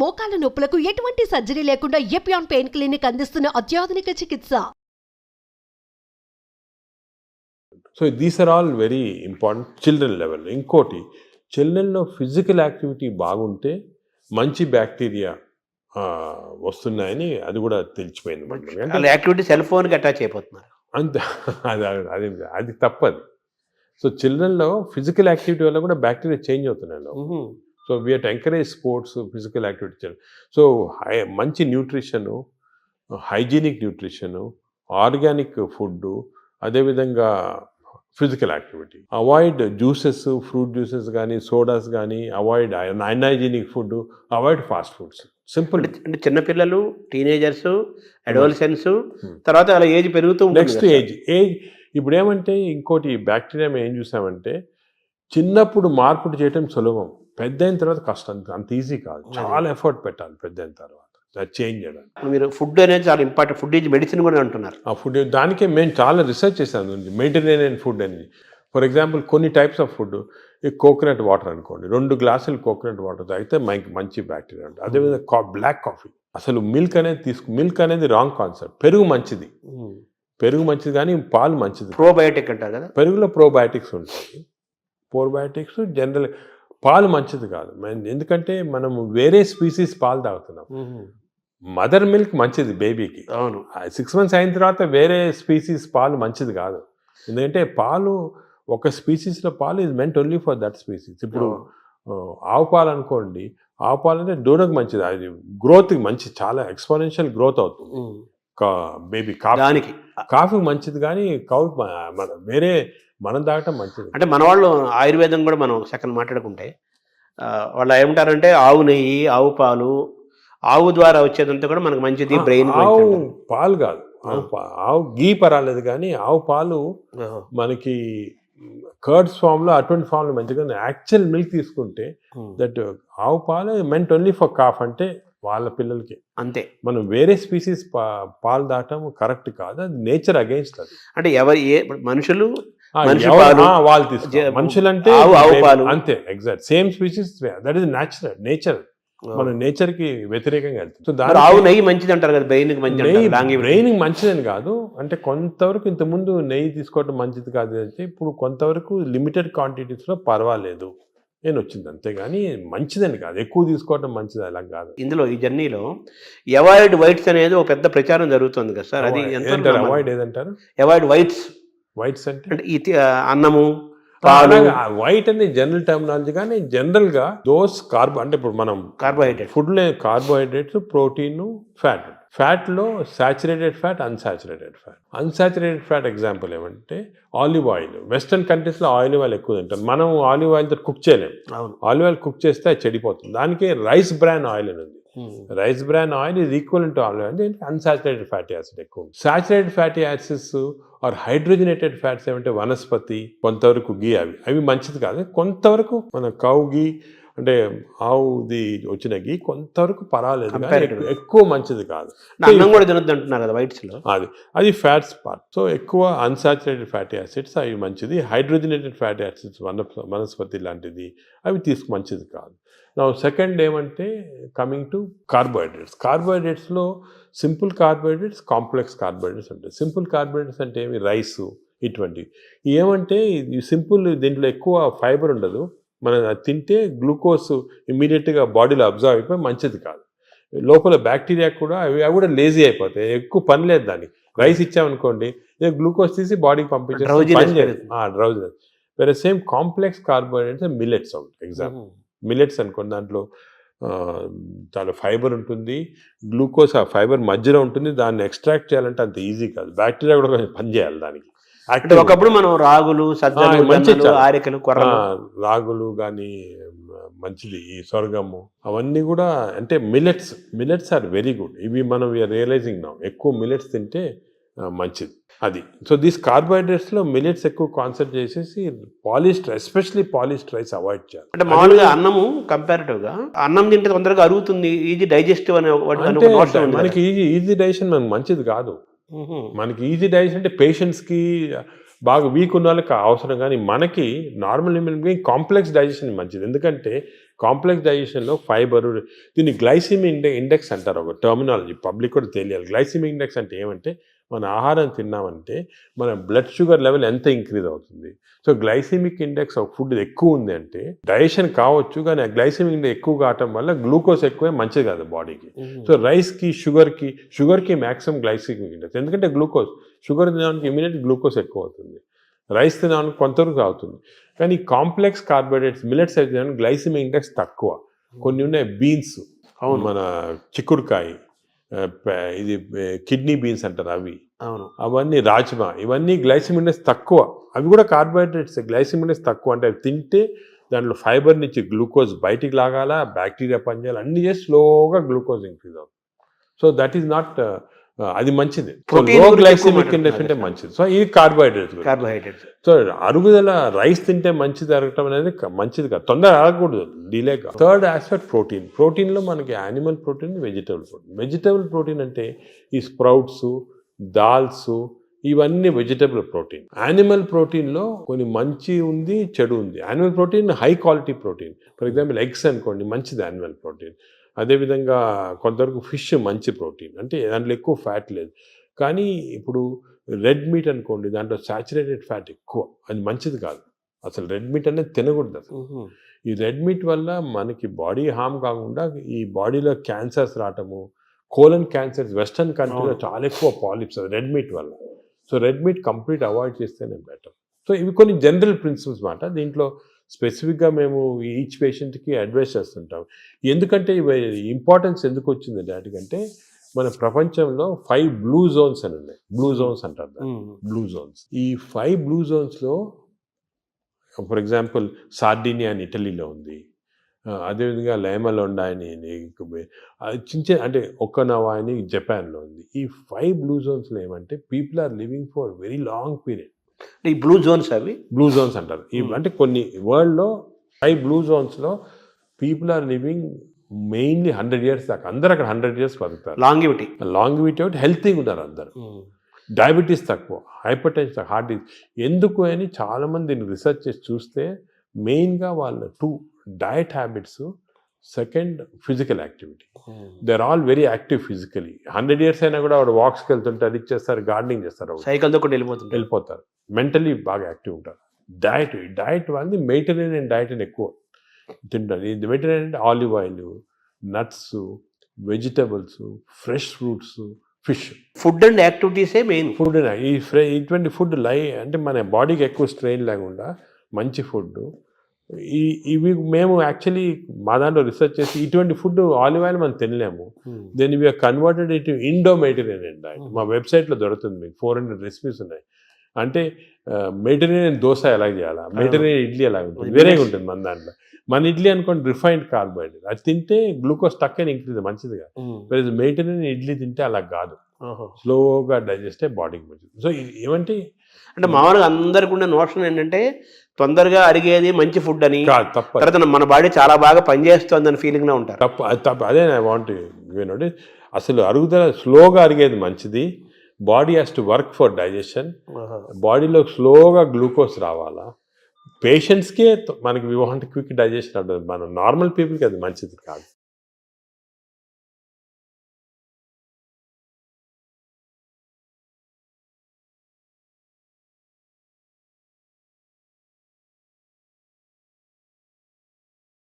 మోకాల నొప్పులకు ఎటువంటి సర్జరీ లేకుండా ఎపియాన్ పెయిన్ క్లినిక్ అందిస్తున్న అత్యాధునిక చికిత్స. So these are all very important children level. ఇంకోటి, చిల్డ్రన్లో ఫిజికల్ యాక్టివిటీ బాగుంటే మంచి బ్యాక్టీరియా వస్తున్నాయని అది కూడా తెలిసిపోయింది. యాక్టివిటీ సెల్ ఫోన్కి అటాచ్ అయిపోతున్నారు అంతే. అది తప్పది. సో చిల్డ్రన్లో ఫిజికల్ యాక్టివిటీ వల్ల కూడా బ్యాక్టీరియా చేంజ్ అవుతున్నాయి. So we have to encourage sports, physical activity. So మంచి nutrition, hygienic nutrition, organic food, అదేవిధంగా physical activity. Avoid juices, fruit juices కానీ, సోడాస్ కానీ, avoid unhygienic food, avoid fast foods. Simple. అంటే చిన్నపిల్లలు, teenagers, adolescence, తర్వాత అలా age పెరుగుతూ next age ఇప్పుడు ఏమంటే ఇంకోటి బ్యాక్టీరియా మేము ఏం చూసామంటే చిన్నప్పుడు మార్పులు చేయటం సులభం, పెద్ద అయిన తర్వాత కష్టం. అంత ఈజీ కాదు, చాలా ఎఫర్ట్ పెట్టాలి పెద్ద అయిన తర్వాత చేంజ్ చేయడానికి. మీరు ఫుడ్ అనేది చాలా ఇంపార్టెంట్. ఫుడ్ ఈజ్ మెడిసిన్ కూడా అంటున్నారు. ఆ ఫుడ్ దానికే మేము చాలా రీసెర్చ్ చేసాము. మెడిటరేనియన్ ఫుడ్ అనేది, ఫర్ ఎగ్జాంపుల్ కొన్ని టైప్స్ ఆఫ్ ఫుడ్, ఈ కోకోనట్ వాటర్ అనుకోండి, 2 గ్లాసులు కోకోనట్ వాటర్ తాగితే మంచి బ్యాక్టీరియా ఉంటుంది. అదేవిధంగా బ్లాక్ కాఫీ, అసలు మిల్క్ అనేది రాంగ్ కాన్సెప్ట్. పెరుగు మంచిది కానీ పాలు మంచిది. ప్రోబయోటిక్ అంటారు కదా, పెరుగులో ప్రోబయోటిక్స్ ఉంటాయి. ప్రోబయోటిక్స్ జనరల్, పాలు మంచిది కాదు. ఎందుకంటే మనం వేరే స్పీసీస్ పాలు తాగుతున్నాం. మదర్ మిల్క్ మంచిది బేబీకి. అవును. 6 months అయిన తర్వాత వేరే స్పీసీస్ పాలు మంచిది కాదు. ఎందుకంటే పాలు ఒక స్పీసీస్లో పాలు is meant only for that species. ఇప్పుడు ఆవు పాలు అనుకోండి, ఆవు పాలు అంటే దూడకు మంచిది, అది గ్రోత్కి మంచి, చాలా ఎక్స్పోనెన్షియల్ గ్రోత్ అవుతుంది బేబీ. కాఫీకి మంచిది కానీ వేరే మనం తాగటం మంచిది. అంటే మన వాళ్ళు ఆయుర్వేదం కూడా మనం సెకండ్ మాట్లాడుకుంటే వాళ్ళు ఏమంటారంటే ఆవు నెయ్యి, ఆవు పాలు, ఆవు ద్వారా వచ్చేదంతా కూడా మనకు మంచిది, బ్రెయిన్. ఆవు పాలు కాదు, ఆవు గీ పర్వాలేదు కానీ ఆవు పాలు మనకి కర్డ్స్ ఫామ్లో, అటువంటి ఫామ్లో మంచిగా. యాక్చువల్ మిల్క్ తీసుకుంటే దట్ ఆవు పాలు మెంట్ ఓన్లీ ఫర్ కాఫ్, అంటే వాళ్ళ పిల్లలకి అంతే. మనం వేరే స్పీసీస్ పాలు దాటం కరెక్ట్ కాదు, అది నేచర్ అగెయిన్స్ట్. అది అంటే మనుషులు వాళ్ళు తీసుకోవాలి, మనుషులంటే అంతే, exact same species, that is nature. మన నేచర్ కి వ్యతిరేకంగా వెళ్తుంది. సో ఆవు నెయ్యి మంచిది అంటారు కదా, బ్రెయిన్ మంచిదని కాదు, అంటే కొంతవరకు ఇంతకుముందు నెయ్యి తీసుకోవడం మంచిది కాదు అంటే ఇప్పుడు కొంతవరకు లిమిటెడ్ క్వాంటిటీస్ లో పర్వాలేదు నేను వచ్చింది, అంతేగాని మంచిదని కాదు, ఎక్కువ తీసుకోవడం మంచిది అలా కాదు. ఇందులో ఈ జర్నీలో అవాయిడ్ వైట్స్ అనేది ఒక పెద్ద ప్రచారం జరుగుతుంది కదా సార్, అది అవాయిడ్ ఏదంటారు? అవాయిడ్ వైట్స్ అంటే అన్నము, వైట్ అనేది జనరల్ టర్మినాలజీ, కానీ జనరల్ గా అంటే ఇప్పుడు మనం ఫుడ్ లో కార్బోహైడ్రేట్స్, ప్రోటీన్, ఫ్యాట్ లో saturated fat, unsaturated fat example ఏమంటే ఆలివ్ ఆయిల్. వెస్టర్న్ కంట్రీస్ లో ఆలివ్ ఆయిల్ ఎక్కువ తింటాం, మనం ఆలివ్ ఆయిల్ తో కుక్ చేయలేము. ఆలివ్ ఆయిల్ కుక్ చేస్తే అది చెడిపోతుంది. దానికి రైస్ బ్రాన్ ఆయిల్ అని ఉంది. Rice bran oil is equal to olive oil. దీనికి అన్సాచురేటెడ్ ఫ్యాటీ యాసిడ్ ఎక్కువ. Saturated fatty acids or hydrogenated fats ఏమంటే వనస్పతి, కొంతవరకు గీ, అవి మంచిది కాదు. కొంతవరకు మన కౌ గీ అంటే ఆవుది వచ్చిన గీ కొంతవరకు పర్వాలేదు, ఎక్కువ మంచిది కాదు. అది ఫ్యాట్స్ పార్ట్. సో ఎక్కువ అన్సాచురేటెడ్ ఫ్యాటీ యాసిడ్స్ అవి మంచిది. హైడ్రోజనేటెడ్ ఫ్యాటీ యాసిడ్స్ వనస్పతి లాంటిది అవి మంచిది కాదు. నా సెకండ్ ఏమంటే కమింగ్ టు కార్బోహైడ్రేట్స్లో సింపుల్ కార్బోహైడ్రేట్స్, కాంప్లెక్స్ కార్బోహైడ్రేట్స్ ఉంటాయి. సింపుల్ కార్బోహైడ్రేట్స్ అంటే ఏమి, రైసు ఇటువంటివి. ఏమంటే ఈ సింపుల్, దీంట్లో ఎక్కువ ఫైబర్ ఉండదు, మనం తింటే గ్లూకోజ్ ఇమ్మీడియట్గా బాడీలో అబ్జర్వ్ అయిపోయి మంచిది కాదు. లోపల బ్యాక్టీరియా కూడా అవి కూడా లేజీ అయిపోతాయి, ఎక్కువ పని లేదు దానికి. రైస్ ఇచ్చామనుకోండి, గ్లూకోజ్ తీసి బాడీకి పంపించేది, డ్రౌజినెస్. వేరే సేమ్ కాంప్లెక్స్ కార్బోహైడ్రేట్స్ మిల్లెట్స్ ఉంటాయి. ఎగ్జాంపుల్ మిల్లెట్స్ అనుకోండి, దాంట్లో చాలా ఫైబర్ ఉంటుంది, గ్లూకోజ్ ఆ ఫైబర్ మధ్యలో ఉంటుంది. దాన్ని ఎక్స్ట్రాక్ట్ చేయాలంటే అంత ఈజీ కాదు, బ్యాక్టీరియా కూడా కొంచెం పనిచేయాలి దానికి. ఒకప్పుడు మనం రాగులు, ఆరికలు, రాగులు కానీ మంచిది, ఈ సొరగము అవన్నీ కూడా అంటే మిల్లెట్స్ ఆర్ వెరీ గుడ్. ఇవి మనం రియలైజింగ్ నౌ, ఎక్కువ మిల్లెట్స్ తింటే మంచిది అది. సో దీస్ కార్బోహైడ్రేట్స్లో మిల్లెట్స్ ఎక్కువ కాన్సెప్ట్ చేసేసి ఎస్పెషల్లీ పాలిష్డ్ రైస్ అవాయిడ్ చేయాలి. అంటే మామూలుగా అన్నము కంపారిటివ్గా అన్నం తింటే తొందరగా అరుగుతుంది, ఈజీ డైజెస్టివ్ అనే మనకి ఈజీ డైజెషన్ మనకు మంచిది కాదు. మనకి ఈజీ డైజెషన్ అంటే పేషెంట్స్కి, బాగా వీక్ ఉన్న వాళ్ళకి అవసరం, కానీ మనకి normal human being complex digestion మంచిది. ఎందుకంటే కాంప్లెక్స్ డైజెషన్లో ఫైబర్, దీన్ని గ్లైసిమిక్ ఇండెక్స్ అంటారు, ఒక టర్మినాలజీ పబ్లిక్ కూడా తెలియాలి. గ్లైసిమిక్ ఇండెక్స్ అంటే ఏమంటే మన ఆహారం తిన్నామంటే మన బ్లడ్ షుగర్ లెవెల్ ఎంత ఇంక్రీజ్ అవుతుంది. సో గ్లైసిమిక్ ఇండెక్స్ ఒక ఫుడ్ ఎక్కువ ఉంది అంటే డైజెషన్ కావచ్చు, కానీ ఆ గ్లైసిమిక్ ఇండెక్స్ ఎక్కువ కావటం వల్ల గ్లూకోజ్ ఎక్కువే మంచిది కాదు బాడీకి. సో రైస్కి షుగర్కి మ్యాక్సిమం గ్లైసిమిక్ ఇండెక్స్, ఎందుకంటే గ్లూకోజ్ షుగర్ తినడానికి ఇమీడియట్ గ్లూకోజ్ ఎక్కువ అవుతుంది, రైస్ తినడానికి కొంతవరకు అవుతుంది. కానీ కాంప్లెక్స్ కార్బోహైడ్రేట్స్ మిల్లెట్స్ అయితే తినడానికి గ్లైసిమిక్ ఇండెక్స్ తక్కువ. కొన్ని ఉన్నాయి బీన్స్, అవును, మన చిక్కుడుకాయ, ఇది కిడ్నీ బీన్స్ అంటారు అవి, అవును, అవన్నీ రాజ్మా, ఇవన్నీ గ్లైసిమిక్ ఇండెక్స్ తక్కువ. అవి కూడా కార్బోహైడ్రేట్స్, గ్లైసిమిక్ ఇండెక్స్ తక్కువ. అంటే అవి తింటే దాంట్లో ఫైబర్ నుంచి గ్లూకోజ్ బయటికి లాగాల, బ్యాక్టీరియా పనిచేయాలి, అన్ని చేసి స్లోగా గ్లూకోజ్ ఇంక్రీజ్ అవుతుంది. సో దట్ ఈస్ నాట్, అది మంచిది. Protein లో గురించి గ్లైసిమిక్ ఎక్కువ ఇండెక్స్ అంటే మాట్లాడాలి. మంచిది. సో ఇది కార్బోహైడ్రేట్స్. కార్బోహైడ్రేట్స్. సో అరుగుదల రైస్ తింటే మంచిది అరగటం అనేది మంచిది కాదు, తొందర అరగకూడదు, డిలేగా. థర్డ్ ఆస్పెక్ట్ ప్రోటీన్లో మనకి animal protein, vegetable protein. Vegetable protein అంటే ఈ స్ప్రౌట్స్, దాల్స్, ఇవన్నీ వెజిటబుల్ ప్రోటీన్. యానిమల్ ప్రోటీన్లో కొన్ని మంచి ఉంది, చెడు ఉంది. Animal protein high quality protein. For example eggs అనుకోండి, మంచిది యానిమల్ ప్రోటీన్. అదేవిధంగా కొంతవరకు ఫిష్ మంచి ప్రోటీన్, అంటే దాంట్లో ఎక్కువ ఫ్యాట్ లేదు. కానీ ఇప్పుడు రెడ్ మీట్ అనుకోండి, దాంట్లో సాచురేటెడ్ ఫ్యాట్ ఎక్కువ, అది మంచిది కాదు. అసలు రెడ్ మీట్ అనేది తినకూడదు అసలు. ఈ రెడ్ మీట్ వల్ల మనకి బాడీ హామ్ కాకుండా ఈ బాడీలో క్యాన్సర్స్ రావటము, కోలన్ క్యాన్సర్స్ వెస్టర్న్ కంట్రీలో చాలా ఎక్కువ పాలిప్స్ అది రెడ్ మీట్ వల్ల. So red meat complete avoid చేస్తేనే బెటర్. సో ఇవి కొన్ని జనరల్ ప్రిన్సిపల్స్ మాట. దీంట్లో స్పెసిఫిక్గా మేము ఈచ్ పేషెంట్కి అడ్వైస్ చేస్తుంటాం. ఎందుకంటే ఇవి ఇంపార్టెన్స్ ఎందుకు వచ్చిందంటే వాటికంటే మన ప్రపంచంలో 5 బ్లూ జోన్స్ అని ఉన్నాయి. బ్లూ జోన్స్ అంటారు దాన్ని, బ్లూ జోన్స్. ఈ 5 బ్లూ జోన్స్లో ఫర్ ఎగ్జాంపుల్ సార్డినియా అని ఇటలీలో ఉంది, అదేవిధంగా లైమలోండా అని చిన్న అంటే ఒక్కనవా అని జపాన్లో ఉంది. ఈ 5 బ్లూ జోన్స్లో ఏమంటే people are living for very long period. ఈ బ్లూ జోన్స్, అవి బ్లూ జోన్స్ అంటారు. అంటే కొన్ని వరల్డ్లో 5 బ్లూ జోన్స్లో people are living mainly 100 years దాకా. అందరు అక్కడ 100 years బతుకుతారు. లాంగివిటీ ఒకటి, హెల్తీగా ఉంటారు అందరు. డయాబెటీస్ తక్కువ, హైపర్ టెన్షన్ తక్కువ, హార్ట్ డిసీజ్. ఎందుకు అని చాలామంది దీన్ని రీసెర్చ్ చేసి చూస్తే మెయిన్గా వాళ్ళ 2 diet habits, second physical activity. They are all very active physically. 100 years అయినా కూడా వాడు వాక్స్కి వెళ్తుంటే అది చేస్తారు, గార్డెనింగ్ చేస్తారు, సైకిల్తో కూడా వెళ్ళిపోతారు. మెంటలీ బాగా యాక్టివ్ ఉంటారు. డయట్ వాళ్ళది మెడిటరేనియన్ డయట్ అని ఎక్కువ తింటారు. ఇది మెడిటరేనియన్ అంటే olive oil, nuts, vegetables, fresh fruits, fish. Food and యాక్టివిటీసే మెయిన్. ఫుడ్ ఇటువంటి ఫుడ్ అంటే మన బాడీకి ఎక్కువ స్ట్రెయిన్ లేకుండా మంచి ఫుడ్. ఇవి మేము యాక్చువల్లీ మా దాంట్లో రీసెర్చ్ చేసి ఇటువంటి ఫుడ్ ఆలివ్ ఆయిల్ మనం తినలేము. దెన్ ఇవి కన్వర్టెడ్ ఇటు ఇండో మెడిటరేనియన్ డయట్. మా వెబ్సైట్లో దొరుకుతుంది, మీకు 400 రెసిపీస్ ఉన్నాయి. అంటే మెడిటరేనియన్ దోశ ఎలా చేయాలా, మెడిటరేనియన్ ఇడ్లీ ఎలా ఉంటుంది, వేరేగా ఉంటుంది మన దాంట్లో. మన ఇడ్లీ అనుకోండి రిఫైన్డ్ కార్బోహైడ్రేట్, అది తింటే గ్లూకోజ్ తక్కువ ఇంక్రీజ్ మంచిది కాదు. మెడిటరేనియన్ ఇడ్లీ తింటే అలా కాదు, స్లోగా డైజెస్ట్ అయ్యి బాడీకి మంచిది. సో ఏమంటే అంటే మామూలుగా అందరికి ఉన్న నోషన్ ఏంటంటే తొందరగా అరిగేది మంచి ఫుడ్ అని, తర్వాత మన బాడీ చాలా బాగా పనిచేస్తుంది అని ఫీలింగ్లో ఉంటారు. తప్పు. అదే ఐ వాంట్ యూనోటి, అసలు అరుగుదల స్లోగా అరిగేది మంచిది. Body has to work for digestion. బాడీలో స్లోగా గ్లూకోజ్ రావాలా. పేషెంట్స్కే మనకి వి వాంట్ క్విక్ డైజెషన్ ఉంటుంది, మన నార్మల్ పీపుల్కి అది మంచిది కాదు.